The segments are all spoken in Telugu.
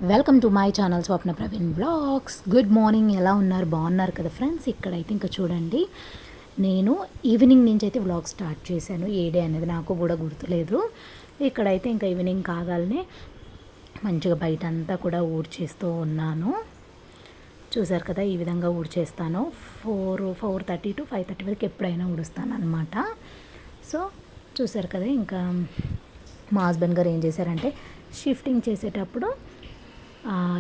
Welcome to my channel Swapna Praveen blogs. Good morning. ఎలా ఉన్నారు? బాగున్నారు కదా ఫ్రెండ్స్? ఇక్కడైతే ఇంకా చూడండి, నేను ఈవినింగ్ నుంచి అయితే వ్లాగ్ స్టార్ట్ చేశాను. ఏ డే అనేది నాకు కూడా గుర్తులేదు. ఇక్కడైతే ఇంకా ఈవినింగ్ కాగానే మంచిగా బయట అంతా కూడా ఊడ్చేస్తూ ఉన్నాను. చూసారు కదా, ఈ విధంగా ఊడ్చేస్తాను. 4:30 to 5:30 వరకు ఎప్పుడైనా ఊడుస్తాను అనమాట. సో చూసారు కదా, ఇంకా మా హస్బెండ్ గారు ఏం చేశారంటే, షిఫ్టింగ్ చేసేటప్పుడు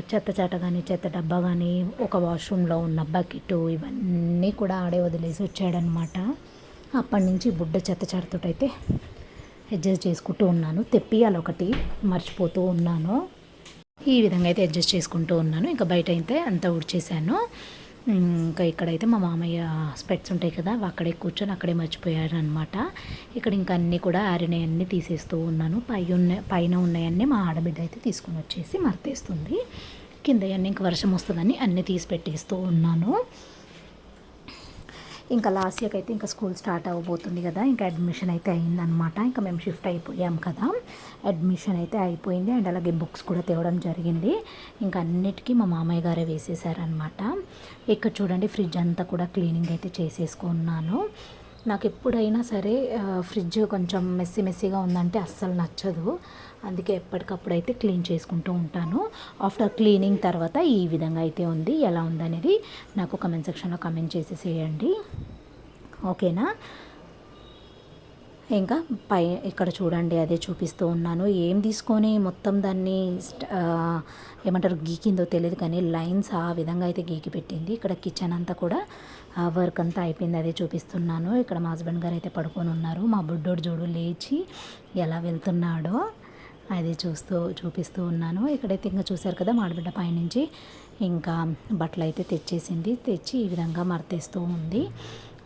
చెత్త కానీ చెత్త డబ్బా కానీ ఒక వాష్రూమ్లో ఉన్న బకెట్ ఇవన్నీ కూడా ఆడే వదిలేసి వచ్చాడనమాట. అప్పటి నుంచి బుడ్డ చెత్త అయితే అడ్జస్ట్ చేసుకుంటూ ఉన్నాను. తెప్పియాలి ఒకటి, మర్చిపోతూ ఉన్నాను. ఈ విధంగా అయితే అడ్జస్ట్ చేసుకుంటూ ఉన్నాను. ఇంకా బయట అయితే అంతా ఊడ్చేసాను. ఇంకా ఇక్కడైతే మా మామయ్య స్పెట్స్ ఉంటాయి కదా, అక్కడే కూర్చొని అక్కడే మర్చిపోయారు అనమాట. ఇక్కడ ఇంకా అన్నీ కూడా ఆరినవన్నీ తీసేస్తూ ఉన్నాను. పైన ఉన్నాయన్నీ మా ఆడబిడ్డ అయితే తీసుకొని వచ్చేసి మర్తేస్తుంది. కింద అన్నీ ఇంకా వర్షం వస్తుందని అన్నీ తీసి పెట్టేస్తూ ఉన్నాను. ఇంకా లాస్ట్ ఇయర్కి అయితే ఇంకా స్కూల్ స్టార్ట్ అవ్వబోతుంది కదా, ఇంకా అడ్మిషన్ అయితే అయిందనమాట. ఇంకా మేము షిఫ్ట్ అయిపోయాం కదా, అడ్మిషన్ అయితే అయిపోయింది. అండ్ అలాగే బుక్స్ కూడా తేవడం జరిగింది. ఇంకా అన్నిటికీ మా మామయ్య గారే వేసేసారనమాట. ఇక్కడ చూడండి, ఫ్రిడ్జ్ అంతా కూడా క్లీనింగ్ అయితే చేసేసుకున్నాను. నాకు ఎప్పుడైనా సరే ఫ్రిడ్జ్ కొంచెం మెస్సీగా ఉందంటే అస్సలు నచ్చదు. అందుకే ఎప్పటికప్పుడు అయితే క్లీన్ చేసుకుంటూ ఉంటాను. ఆఫ్టర్ క్లీనింగ్ తర్వాత ఈ విధంగా అయితే ఉంది. ఎలా ఉందనేది నాకు కమెంట్ సెక్షన్లో కమెంట్ చేసేసేయండి, ఓకేనా? ఇంకా ఇక్కడ చూడండి, అదే చూపిస్తూ ఉన్నాను. ఏం తీసుకొని మొత్తం దాన్ని ఏమంటారు గీకిందో తెలియదు, కానీ లైన్స్ ఆ విధంగా అయితే గీకి పెట్టింది. ఇక్కడ కిచెన్ అంతా కూడా వర్క్ అంతా అయిపోయింది, అదే చూపిస్తున్నాను. ఇక్కడ మా హస్బెండ్ గారు అయితే పడుకొని ఉన్నారు. మా బుడ్డోడు జోడు లేచి ఎలా వెళ్తున్నాడో అది చూపిస్తూ ఉన్నాను. ఇక్కడైతే ఇంకా చూశారు కదా, మాడబిడ్డ పైనుంచి ఇంకా బట్టలు అయితే తెచ్చి ఈ విధంగా మర్తేస్తూ ఉంది.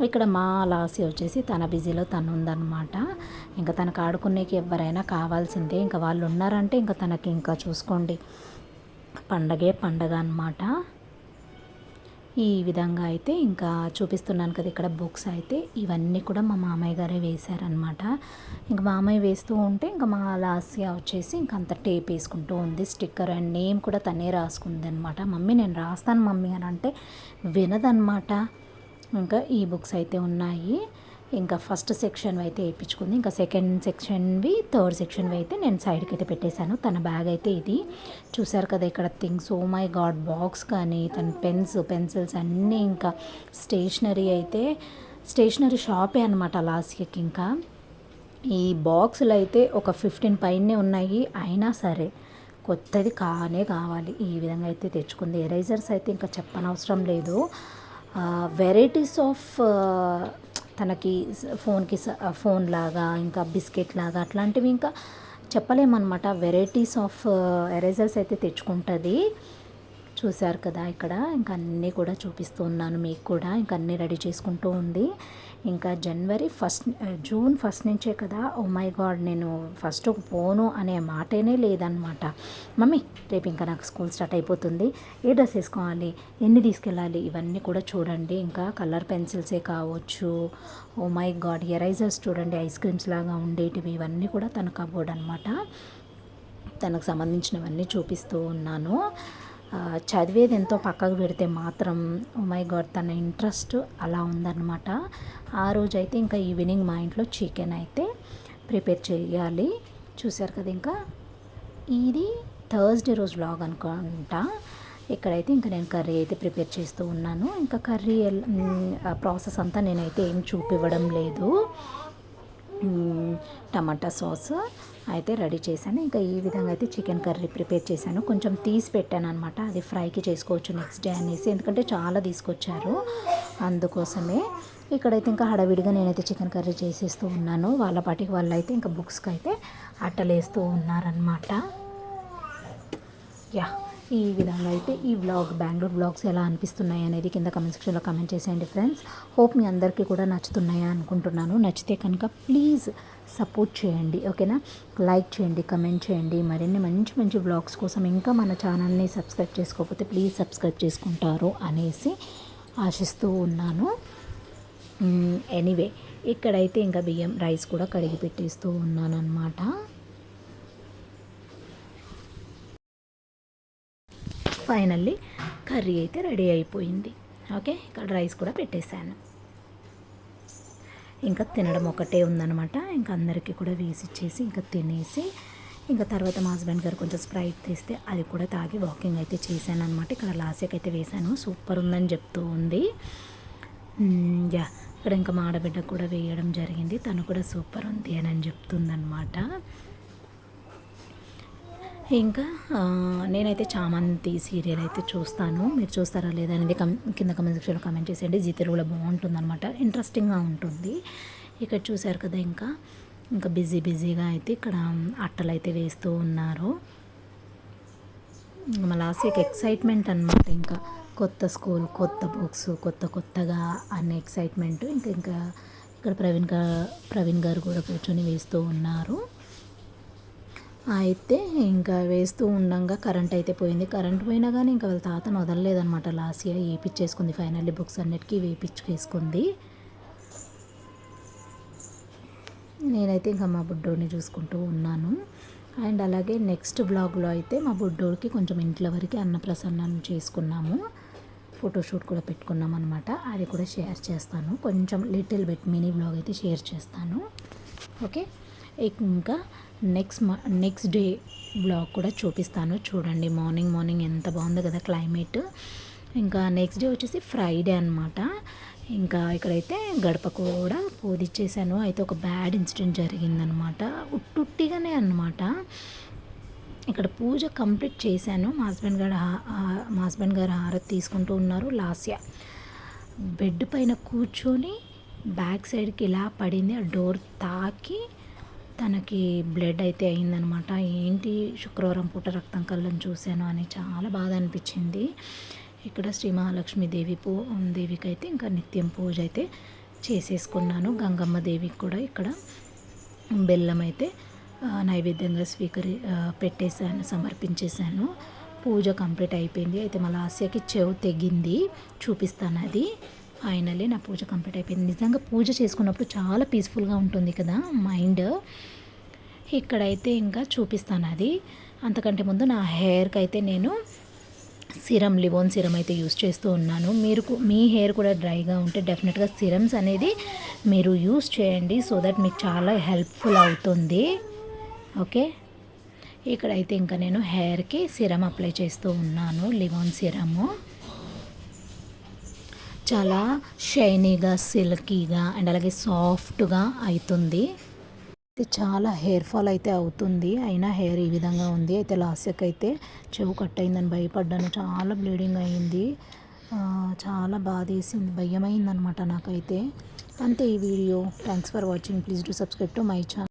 ఇక్కడ మా లాసి వచ్చేసి తన బిజీలో తను ఉందన్నమాట. ఇంకా తనకు ఆడుకునేకి ఎవరైనా కావాల్సిందే. ఇంకా వాళ్ళు ఉన్నారంటే ఇంకా తనకి ఇంకా చూసుకోండి, పండగ అన్నమాట. ఈ విధంగా అయితే ఇంకా చూపిస్తున్నాను కదా, ఇక్కడ బుక్స్ అయితే ఇవన్నీ కూడా మా మామయ్య గారే వేశారనమాట. ఇంకా మామయ్య వేస్తూ ఉంటే ఇంకా మా లాస్య వచ్చేసి ఇంకా అంత టేప్ వేసుకుంటూ ఉంది. స్టిక్కర్ అండ్ నేమ్ కూడా తనే రాసుకుంది అనమాట. మమ్మీ నేను రాస్తాను మమ్మీ అని అంటే వినదనమాట. ఇంకా ఈ బుక్స్ అయితే ఉన్నాయి. ఇంకా ఫస్ట్ సెక్షన్ అయితే వేయించుకుంది. ఇంకా సెకండ్ సెక్షన్వి, థర్డ్ సెక్షన్వి అయితే నేను సైడ్కి అయితే పెట్టేశాను. తన బ్యాగ్ అయితే ఇది చూసారు కదా, ఇక్కడ things, oh my God, box కానీ తన పెన్సిల్స్ అన్నీ, ఇంకా స్టేషనరీ షాపే అనమాట లాస్ట్కి. ఇంకా ఈ బాక్సులు అయితే ఒక 15 పైనే ఉన్నాయి. అయినా సరే కొత్తది కావాలి. ఈ విధంగా అయితే తెచ్చుకుంది. ఎరేజర్స్ అయితే ఇంకా చెప్పనవసరం లేదు. వెరైటీస్ ఆఫ్ తనకి ఫోన్ లాగా, ఇంకా బిస్కెట్ లాగా అట్లాంటివి ఇంకా చెప్పలేమన్నమాట. వెరైటీస్ ఆఫ్ ఎరేజర్స్ అయితే తెచ్చుకుంటుంది. చూశారు కదా, ఇక్కడ ఇంకా అన్నీ కూడా చూపిస్తూ ఉన్నాను మీకు కూడా. ఇంకా అన్నీ రెడీ చేసుకుంటూ ఉంది. ఇంకా జూన్ ఫస్ట్ నుంచే కదా, ఓ మై గాడ్, నేను ఫస్ట్ పోను అనే మాటనే లేదనమాట. మమ్మీ రేపు ఇంకా నాకు స్కూల్ స్టార్ట్ అయిపోతుంది, ఏ డ్రెస్ వేసుకోవాలి, ఎన్ని తీసుకెళ్ళాలి, ఇవన్నీ కూడా చూడండి. ఇంకా కలర్ పెన్సిల్సే కావచ్చు, ఓ మై గాడ్, ఎరైజర్స్ చూడండి, ఐస్ క్రీమ్స్ లాగా ఉండేటివి, ఇవన్నీ కూడా తన కబోర్డ్ అనమాట. తనకు సంబంధించినవన్నీ చూపిస్తూ ఉన్నాను. చదివేది ఎంతో పక్కకు పెడితే మాత్రం ఓ మై గాడ్, తన ఇంట్రెస్ట్ అలా ఉందన్నమాట. ఆ రోజైతే ఇంకా ఈవినింగ్ మా ఇంట్లో చికెన్ అయితే ప్రిపేర్ చేయాలి. చూశారు కదా, ఇంకా ఇది థర్స్డే రోజు వ్లాగ్ అనుకుంటా. ఇక్కడైతే ఇంకా నేను కర్రీ అయితే ప్రిపేర్ చేస్తూ ఉన్నాను. ఇంకా కర్రీ ప్రాసెస్ అంతా నేనైతే ఏం చూపివ్వడం లేదు. టమాటా సాస్ అయితే రెడీ చేశాను. ఇంకా ఈ విధంగా అయితే చికెన్ కర్రీ ప్రిపేర్ చేశాను. కొంచెం తీసి పెట్టాను అనమాట, అది ఫ్రైకి చేసుకోవచ్చు నెక్స్ట్ డే అనేసి, ఎందుకంటే చాలా తీసుకొచ్చారు అందుకోసమే. ఇక్కడైతే ఇంకా హడావిడిగా నేనైతే చికెన్ కర్రీ చేసేస్తూ ఉన్నాను. వాళ్ళ పాటికి వాళ్ళైతే ఇంకా బుక్స్కి అయితే అట్టలేస్తూ ఉన్నారనమాట. ఈ విధంగా అయితే ఈ బెంగళూరు వ్లాగ్స్ ఎలా అనిపిస్తున్నాయి అనేది కింద కమెంట్ సెక్షన్లో కమెంట్ చేసేయండి ఫ్రెండ్స్. హోప్ మీ అందరికీ కూడా నచ్చుతున్నాయా అనుకుంటున్నాను. నచ్చితే కనుక ప్లీజ్ సపోర్ట్ చేయండి, ఓకేనా? లైక్ చేయండి, కమెంట్ చేయండి. మరిన్ని మంచి వ్లాగ్స్ కోసం ఇంకా మన ఛానల్ని సబ్స్క్రైబ్ చేసుకోకపోతే ప్లీజ్ సబ్స్క్రైబ్ చేసుకుంటారు అనేసి ఆశిస్తూ ఉన్నాను. ఎనీవే, ఇక్కడైతే ఇంకా రైస్ కూడా కడిగి పెట్టేస్తూ ఉన్నాను అనమాట. ఫైనల్లీ కర్రీ అయితే రెడీ అయిపోయింది. ఓకే, ఇక్కడ రైస్ కూడా పెట్టేశాను. ఇంకా తినడం ఒకటే ఉందన్నమాట. ఇంకా అందరికీ కూడా వేసి ఇచ్చేసి ఇంకా తినేసి ఇంకా తర్వాత మా హస్బెండ్ గారు కొంచెం స్ప్రైట్ తీస్తే అది కూడా తాగి వాకింగ్ అయితే చేశాను అనమాట. ఇక్కడ లాస్యకి అయితే వేశాను, సూపర్ ఉందని చెప్తూ ఉంది. యా, ఇక్కడ ఇంకా మా ఆడబిడ్డ కూడా వేయడం జరిగింది, తను కూడా సూపర్ ఉంది అని చెప్తుందనమాట. ఇంకా నేనైతే చామంతి సీరియల్ అయితే చూస్తాను, మీరు చూస్తారా లేదా అనేది కింద కమెంట్ సెక్షన్లో కమెంట్ చేసేయండి. జీ తెలుగులో బాగుంటుందన్నమాట, ఇంట్రెస్టింగ్గా ఉంటుంది. ఇక్కడ చూశారు కదా, ఇంకా బిజీగా అయితే ఇక్కడ అట్టలు అయితే వేస్తూ ఉన్నారు. మా లాస్ట్కి ఎక్సైట్మెంట్ అనమాట, ఇంకా కొత్త స్కూల్, కొత్త బుక్స్, కొత్తగా అన్ని ఎక్సైట్మెంట్. ఇంకా ఇక్కడ ప్రవీణ్ గారు కూడా కూర్చొని వేస్తూ ఉన్నారు. అయితే ఇంకా వేస్తూ ఉండగా కరెంట్ అయితే పోయింది. కరెంట్ పోయినా కానీ ఇంకా వాళ్ళ తాతను వదలలేదనమాట. లాస్య వేయించేసుకుంది, ఫైనల్లీ బుక్స్ అన్నిటికీ వేయించుకేసుకుంది. నేనైతే ఇంకా మా బుడ్డోడిని చూసుకుంటూ ఉన్నాను. అండ్ అలాగే నెక్స్ట్ బ్లాగ్లో అయితే మా బుడ్డోడికి కొంచెం ఇంట్లో వరకు అన్నప్రసన్నం చేసుకున్నాము, ఫోటోషూట్ కూడా పెట్టుకున్నాం అనమాట. అది కూడా షేర్ చేస్తాను, కొంచెం లిటిల్ బిట్ మినీ బ్లాగ్ అయితే షేర్ చేస్తాను. ఓకే, ఇంకా నెక్స్ట్ డే బ్లాగ్ కూడా చూపిస్తాను, చూడండి. మార్నింగ్ ఎంత బాగుందో కదా క్లైమేట్. ఇంకా నెక్స్ట్ డే వచ్చేసి ఫ్రైడే అనమాట. ఇంకా ఇక్కడైతే గడప కూడా పూజించేసాను. అయితే ఒక బ్యాడ్ ఇన్సిడెంట్ జరిగిందనమాట, ఉట్టిగానే అనమాట. ఇక్కడ పూజ కంప్లీట్ చేశాను. మా హస్బెండ్ గారు హారతి తీసుకుంటూ ఉన్నారు. లాస్య బెడ్ పైన కూర్చొని బ్యాక్ సైడ్కి ఇలా పడింది, ఆ డోర్ తాకి తనకి బ్లడ్ అయితే అయిందనమాట. ఏంటి శుక్రవారం పూట రక్తం కళ్ళని చూశాను అని చాలా బాధ అనిపించింది. ఇక్కడ శ్రీ మహాలక్ష్మి దేవికి అయితే ఇంకా నిత్యం పూజ అయితే చేసేసుకున్నాను. గంగమ్మ దేవికి కూడా ఇక్కడ బెల్లం అయితే నైవేద్యంగా పెట్టేశాను, సమర్పించేశాను. పూజ కంప్లీట్ అయిపోయింది. అయితే మా లాస్యకి చెవు తెగింది, చూపిస్తాను అది. ఫైనల్లీ నా పూజ కంప్లీట్ అయిపోయింది. నిజంగా పూజ చేసుకున్నప్పుడు చాలా పీస్ఫుల్గా ఉంటుంది కదా మైండ్. ఇక్కడైతే ఇంకా చూపిస్తాను అది. అంతకంటే ముందు నా హెయిర్కి అయితే నేను లివోన్ సిరం అయితే యూస్ చేస్తూ ఉన్నాను. మీ హెయిర్ కూడా డ్రైగా ఉంటే డెఫినెట్గా సిరమ్స్ అనేది మీరు యూస్ చేయండి, సో దట్ మీకు చాలా హెల్ప్ఫుల్ అవుతుంది. ఓకే, ఇక్కడైతే ఇంకా నేను హెయిర్కి సిరం అప్లై చేస్తూ ఉన్నాను, లివోన్ సిరము. చాలా షైనీగా, సిల్కీగా అండ్ అలాగే సాఫ్ట్గా అవుతుంది. చాలా హెయిర్ ఫాల్ అయితే అవుతుంది, అయినా హెయిర్ ఈ విధంగా ఉంది. అయితే లాస్యకి అయితే చెవు కట్ అయిందని భయపడ్డాను, చాలా బ్లీడింగ్ అయ్యింది, చాలా బాధేసింది, భయం అయిందనమాట నాకైతే. అంతే ఈ video. Thanks for watching. Please do subscribe to my channel.